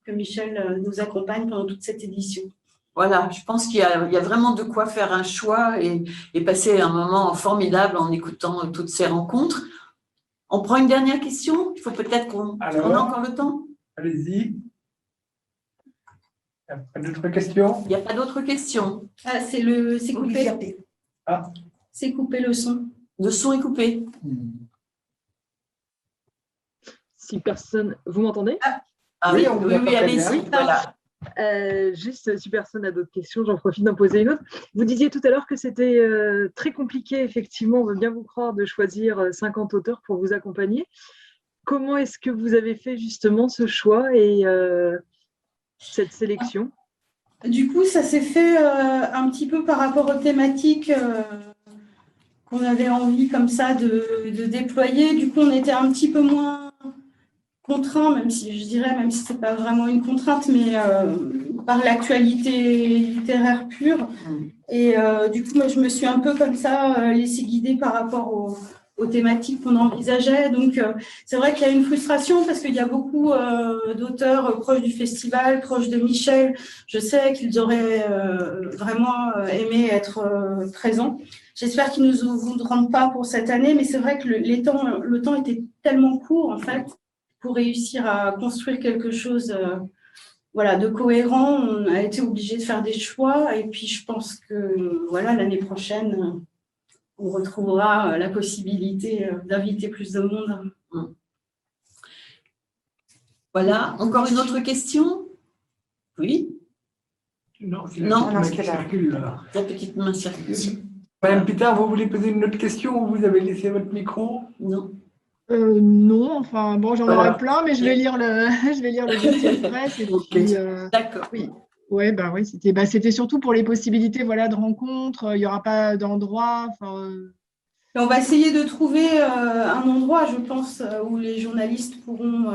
que Michel nous accompagne pendant toute cette édition. Voilà, je pense qu'il y a vraiment de quoi faire un choix et passer un moment formidable en écoutant toutes ces rencontres. On prend une dernière question? Il faut peut-être qu'on a encore le temps. Allez-y. Il n'y a pas d'autres questions? Il n'y a pas d'autres questions. Ah, c'est coupé. Ah. C'est coupé le son. Le son est coupé. Si personne… Vous m'entendez? Oui, allez-y. Voilà. Juste, si personne n'a d'autres questions, j'en profite d'en poser une autre. Vous disiez tout à l'heure que c'était très compliqué, effectivement, on veut bien vous croire, de choisir 50 auteurs pour vous accompagner. Comment est-ce que vous avez fait justement ce choix et cette sélection? Du coup, ça s'est fait un petit peu par rapport aux thématiques qu'on avait envie comme ça de déployer. Du coup, on était un petit peu moins contraint, même si ce n'est pas vraiment une contrainte, mais par l'actualité littéraire pure. Et du coup, moi, je me suis un peu comme ça laissée guider par rapport aux thématiques qu'on envisageait. Donc, c'est vrai qu'il y a une frustration parce qu'il y a beaucoup d'auteurs proches du festival, proches de Michel. Je sais qu'ils auraient vraiment aimé être présents. J'espère qu'ils ne nous voudront pas pour cette année, mais c'est vrai que le temps était tellement court, en fait, pour réussir à construire quelque chose de cohérent. On a été obligé de faire des choix et puis je pense que l'année prochaine, on retrouvera la possibilité d'inviter plus de monde. Voilà, encore une autre question? Oui? Non, la petite main circule. Madame Peter, vous voulez poser une autre question ou vous avez laissé votre micro? Non. Non, enfin bon, j'en aurais plein, mais je vais lire le dossier de presse. Et puis, d'accord. Oui. Oui, c'était surtout pour les possibilités de rencontres. Il n'y aura pas d'endroit. On va essayer de trouver un endroit, je pense, où les journalistes pourront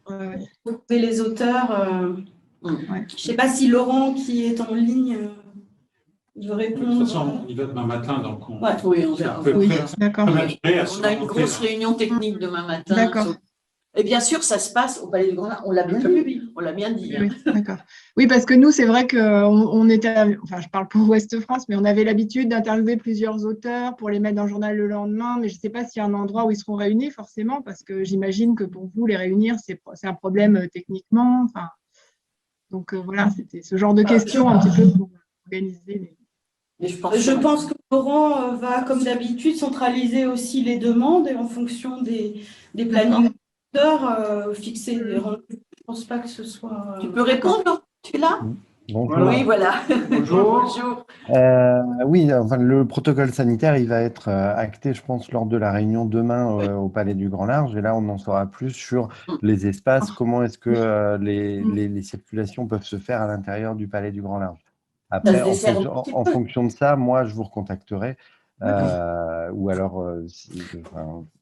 trouver les auteurs. Je ne sais pas si Laurent, qui est en ligne, veut répondre. De toute façon, on y va demain matin, donc oui, on verra. D'accord. On a une grosse réunion technique demain matin. D'accord. Et bien sûr, ça se passe au Palais du Grand Lin. On l'a bien vu, on l'a bien dit. Oui, d'accord. Oui, parce que nous, c'est vrai qu'on était, je parle pour Ouest France, mais on avait l'habitude d'interviewer plusieurs auteurs pour les mettre dans le journal le lendemain, mais je ne sais pas s'il y a un endroit où ils seront réunis forcément, parce que j'imagine que pour vous, les réunir, c'est un problème techniquement. Donc voilà, c'était ce genre de questions un petit peu pour organiser. Je pense qu'on Laurent va, comme d'habitude, centraliser aussi les demandes et en fonction des plannings d'heures, fixer des rendez-vous. Je ne pense pas que ce soit… Tu peux répondre? Tu es là? Bonjour. Oui, voilà. Bonjour. Oui, enfin, le protocole sanitaire, il va être acté, je pense, lors de la réunion demain au Palais du Grand Large. Et là, on en saura plus sur les espaces, comment est-ce que les circulations peuvent se faire à l'intérieur du Palais du Grand Large. Après, en fonction de ça, moi, je vous recontacterai. Ou alors,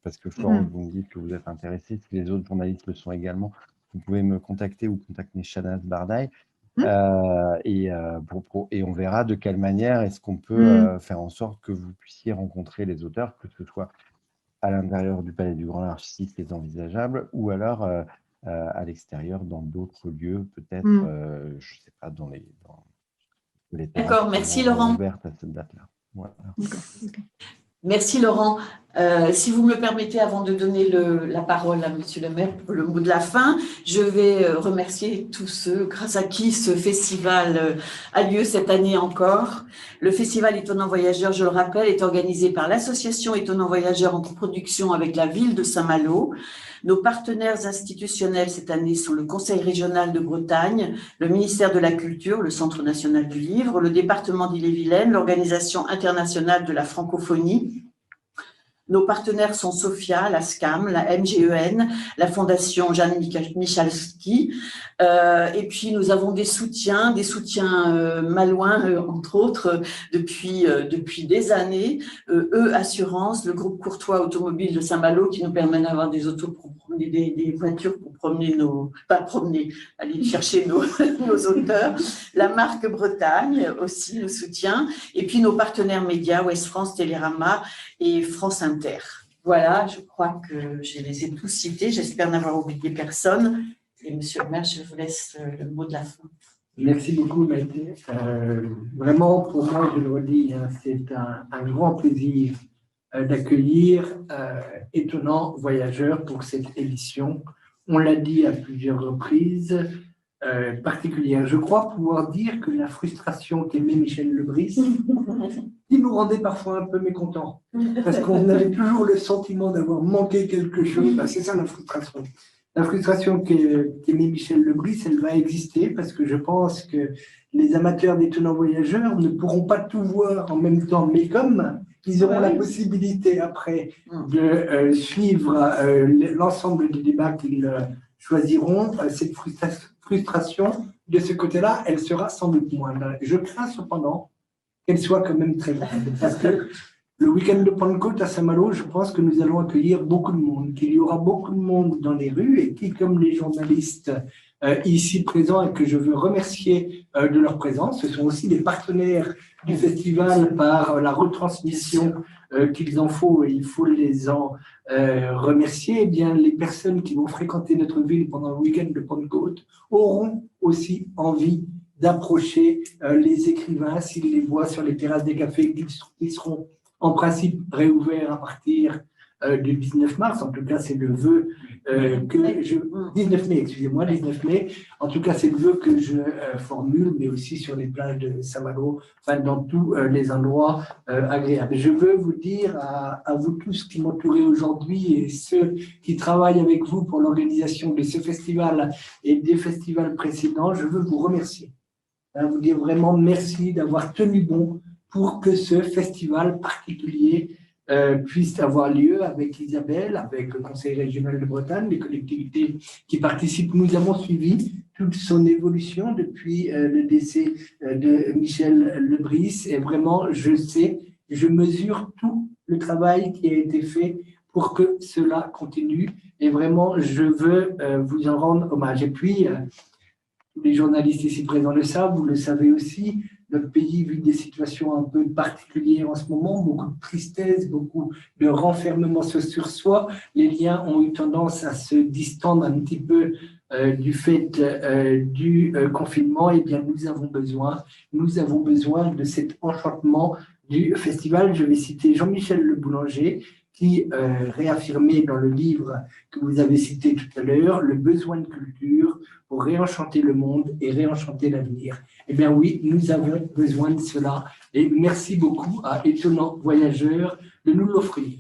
parce que Florence, vous me dites que vous êtes intéressé, si les autres journalistes le sont également, vous pouvez me contacter ou contacter Shanaz Bardaï. Et on verra de quelle manière est-ce qu'on peut faire en sorte que vous puissiez rencontrer les auteurs, que ce soit à l'intérieur du Palais du Grand Large si c'est envisageable, ou alors à l'extérieur dans d'autres lieux, peut-être, je ne sais pas, dans les D'accord, merci Laurent. Ouvertes à cette date-là. Voilà. Merci Laurent. Si vous me le permettez, avant de donner la parole à Monsieur le maire pour le mot de la fin, je vais remercier tous ceux grâce à qui ce festival a lieu cette année encore. Le festival Étonnants Voyageurs, je le rappelle, est organisé par l'association Étonnants Voyageurs en coproduction avec la ville de Saint-Malo. Nos partenaires institutionnels cette année sont le Conseil régional de Bretagne, le ministère de la Culture, le Centre national du livre, le département d'Ille-et-Vilaine, l'Organisation internationale de la francophonie. Nos partenaires sont Sophia, la SCAM, la MGEN, la Fondation Jeanne Michalski. Et puis, nous avons des soutiens malouins, entre autres, depuis des années. Assurance, le groupe Courtois Automobile de Saint-Malo qui nous permet d'avoir des autos pour promener des voitures pour promener aller chercher nos auteurs. La marque Bretagne aussi nous soutient. Et puis, nos partenaires médias, Ouest France, Télérama et France Inter. Voilà, je crois que je les ai tous cités. J'espère n'avoir oublié personne. Et Monsieur le maire, je vous laisse le mot de la fin. Merci beaucoup, Maïté. Vraiment, pour moi, je le redis, c'est un grand plaisir d'accueillir Étonnants Voyageurs pour cette édition. On l'a dit à plusieurs reprises, particulière. Je crois pouvoir dire que la frustration qu'aimait Michel Lebris, qui nous rendait parfois un peu mécontents, parce qu'on avait toujours le sentiment d'avoir manqué quelque chose. C'est ça la frustration. La frustration qu'aimait Michel Lebris, elle va exister, parce que je pense que les amateurs d'Étonnants Voyageurs ne pourront pas tout voir en même temps, mais comme ils auront la possibilité après de suivre l'ensemble des débats qu'ils choisiront, cette frustration de ce côté-là, elle sera sans doute moindre. Je crains cependant qu'elle soit quand même très grande, parce que le week-end de Pentecôte à Saint-Malo, je pense que nous allons accueillir beaucoup de monde, qu'il y aura beaucoup de monde dans les rues et qui, comme les journalistes ici présents et que je veux remercier de leur présence, ce sont aussi des partenaires du festival par la retransmission qu'il en faut, et il faut les en remercier. Eh bien, les personnes qui vont fréquenter notre ville pendant le week-end de Pentecôte auront aussi envie d'approcher les écrivains s'ils les voient sur les terrasses des cafés, qui seront en principe réouvert à partir du 19 mars. En tout cas, c'est le vœu 19 mai, excusez-moi, 19 mai. En tout cas, c'est le vœu que je formule, mais aussi sur les plages de Saint-Malo, enfin dans tous les endroits agréables. Je veux vous dire à vous tous qui m'entourez aujourd'hui et ceux qui travaillent avec vous pour l'organisation de ce festival et des festivals précédents, je veux vous remercier. Vous dire vraiment merci d'avoir tenu bon pour que ce festival particulier puisse avoir lieu avec Isabelle, avec le Conseil régional de Bretagne, les collectivités qui participent. Nous avons suivi toute son évolution depuis le décès de Michel Lebris, et vraiment, je mesure tout le travail qui a été fait pour que cela continue, et vraiment, je veux vous en rendre hommage. Et puis, tous les journalistes ici présents le savent, vous le savez aussi, notre pays vit des situations un peu particulières en ce moment, beaucoup de tristesse, beaucoup de renfermement sur soi. Les liens ont eu tendance à se distendre un petit peu du fait du confinement. Eh bien, nous avons besoin de cet enchantement du festival. Je vais citer Jean-Michel Le Boulanger, qui réaffirmait dans le livre que vous avez cité tout à l'heure, le besoin de culture pour réenchanter le monde et réenchanter l'avenir. Eh bien oui, nous avons besoin de cela. Et merci beaucoup à Étonnant Voyageur de nous l'offrir.